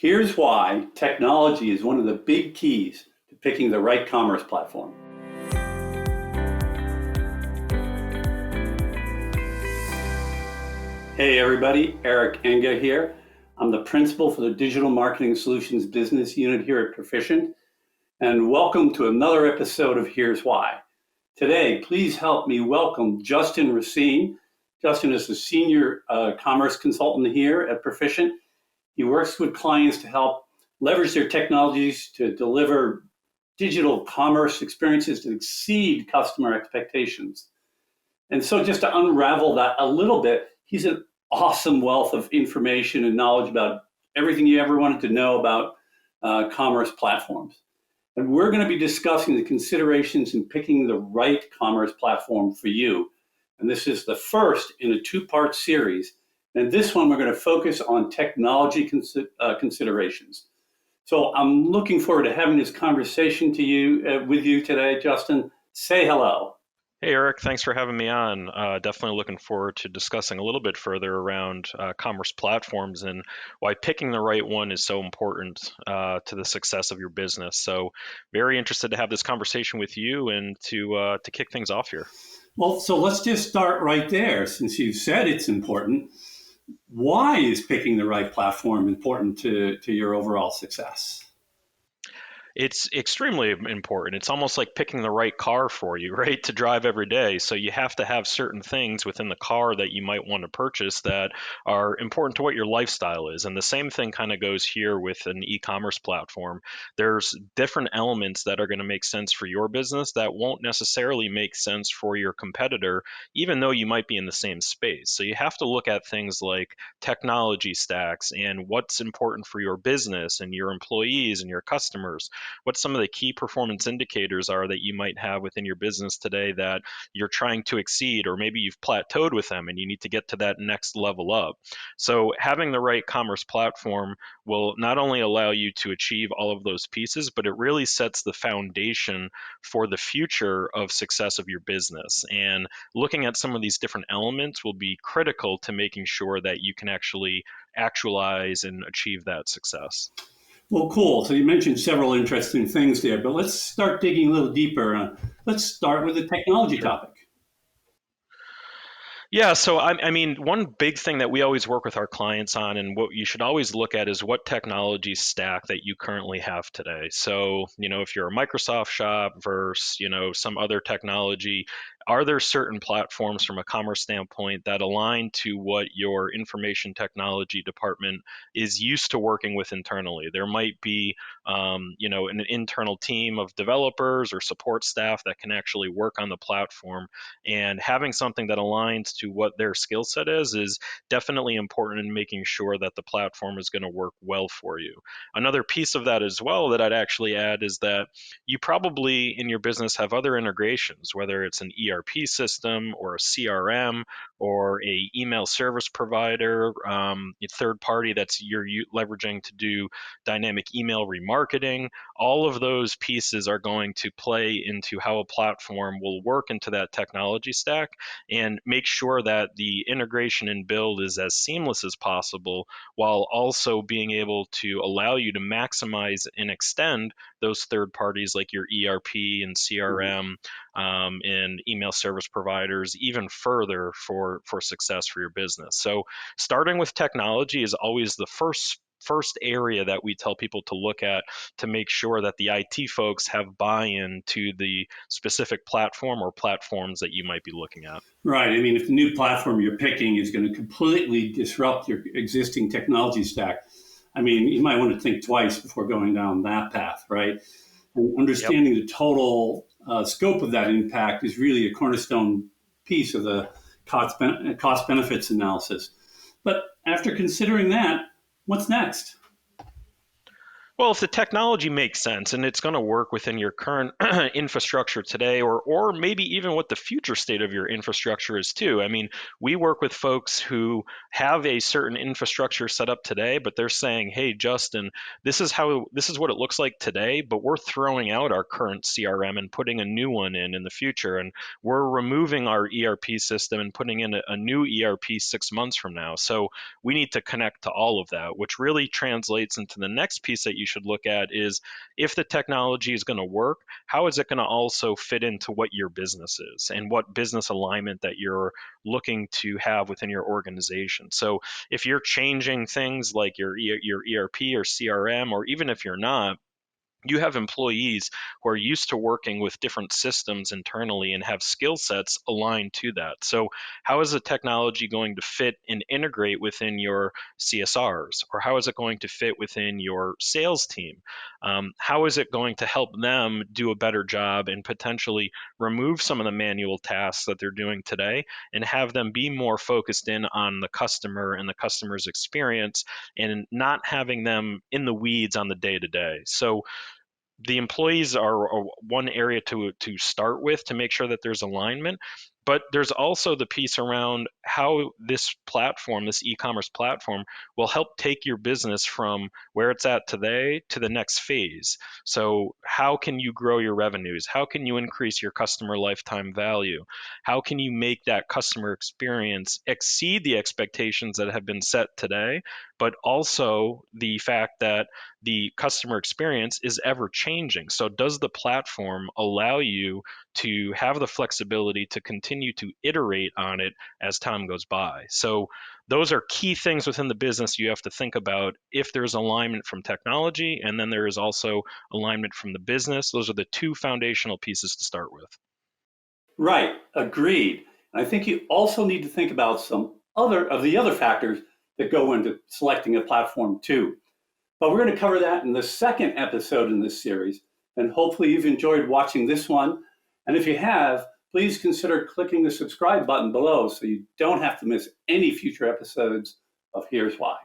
Here's why technology is one of the big keys to picking the right commerce platform. Hey everybody, Eric Enge here. I'm the principal for the Digital Marketing Solutions business unit here at Perficient, and welcome to another episode of Here's Why. Today, please help me welcome Justin Racine. Justin is the senior commerce consultant here at Perficient. He works with clients to help leverage their technologies to deliver digital commerce experiences that exceed customer expectations. And so just to unravel that a little bit, he's an awesome wealth of information and knowledge about everything you ever wanted to know about commerce platforms. And we're going to be discussing the considerations in picking the right commerce platform for you. And this is the first in a two-part series. And this one, we're going to focus on technology considerations. So I'm looking forward to having this conversation with you today, Justin. Say hello. Hey, Eric, thanks for having me on. Definitely looking forward to discussing a little bit further around commerce platforms and why picking the right one is so important to the success of your business. So very interested to have this conversation with you and to kick things off here. Well, so let's just start right there. Since you said it's important, why is picking the right platform important to your overall success? It's extremely important. It's almost like picking the right car for you, right, to drive every day. So you have to have certain things within the car that you might want to purchase that are important to what your lifestyle is. And the same thing kind of goes here with an e-commerce platform. There's different elements that are going to make sense for your business that won't necessarily make sense for your competitor, even though you might be in the same space. So you have to look at things like technology stacks and what's important for your business and your employees and your customers. What some of the key performance indicators are that you might have within your business today that you're trying to exceed, or maybe you've plateaued with them and you need to get to that next level up. So having the right commerce platform will not only allow you to achieve all of those pieces, but it really sets the foundation for the future of success of your business. And looking at some of these different elements will be critical to making sure that you can actually actualize and achieve that success. Well, cool. So you mentioned several interesting things there, but let's start digging a little deeper. Let's start with the technology topic. Yeah, so I mean, one big thing that we always work with our clients on and what you should always look at is what technology stack that you currently have today. So, if you're a Microsoft shop versus, some other technology, are there certain platforms from a commerce standpoint that align to what your information technology department is used to working with internally? There might be, an internal team of developers or support staff that can actually work on the platform, and having something that aligns to what their skill set is definitely important in making sure that the platform is going to work well for you. Another piece of that as well that I'd actually add is that you probably in your business have other integrations, whether it's an ERP system or a CRM or a email service provider, a third party that's you're leveraging to do dynamic email remarketing. All of those pieces are going to play into how a platform will work into that technology stack and make sure that the integration and build is as seamless as possible, while also being able to allow you to maximize and extend those third parties like your ERP and CRM and email service providers even further for success for your business. So starting with technology is always the first area that we tell people to look at to make sure that the IT folks have buy-in to the specific platform or platforms that you might be looking at. Right. I mean, if the new platform you're picking is going to completely disrupt your existing technology stack, I mean, you might want to think twice before going down that path, right? And understanding the total scope of that impact is really a cornerstone piece of the cost benefits analysis. But after considering that, what's next? Well, if the technology makes sense and it's going to work within your current infrastructure today, or maybe even what the future state of your infrastructure is too. I mean, we work with folks who have a certain infrastructure set up today, but they're saying, "Hey, Justin, this is what it looks like today, but we're throwing out our current CRM and putting a new one in the future, and we're removing our ERP system and putting in a new ERP 6 months from now." So we need to connect to all of that, which really translates into the next piece that you should look at is if the technology is going to work, how is it going to also fit into what your business is and what business alignment that you're looking to have within your organization. So if you're changing things like your ERP or CRM, or even if you're not, you have employees who are used to working with different systems internally and have skill sets aligned to that. So, how is the technology going to fit and integrate within your CSRs? Or how is it going to fit within your sales team? How is it going to help them do a better job and potentially remove some of the manual tasks that they're doing today and have them be more focused in on the customer and the customer's experience and not having them in the weeds on the day to day? So, the employees are one area to start with to make sure that there's alignment, but there's also the piece around how this platform, this e-commerce platform, will help take your business from where it's at today to the next phase. So how can you grow your revenues? How can you increase your customer lifetime value? How can you make that customer experience exceed the expectations that have been set today, but also the fact that the customer experience is ever changing? So does the platform allow you to have the flexibility to continue to iterate on it as time goes by? So those are key things within the business you have to think about if there's alignment from technology, and then there is also alignment from the business. Those are the two foundational pieces to start with. Right, agreed. And I think you also need to think about some other of the other factors that go into selecting a platform too. But we're going to cover that in the second episode in this series. And hopefully you've enjoyed watching this one. And if you have, please consider clicking the subscribe button below so you don't have to miss any future episodes of Here's Why.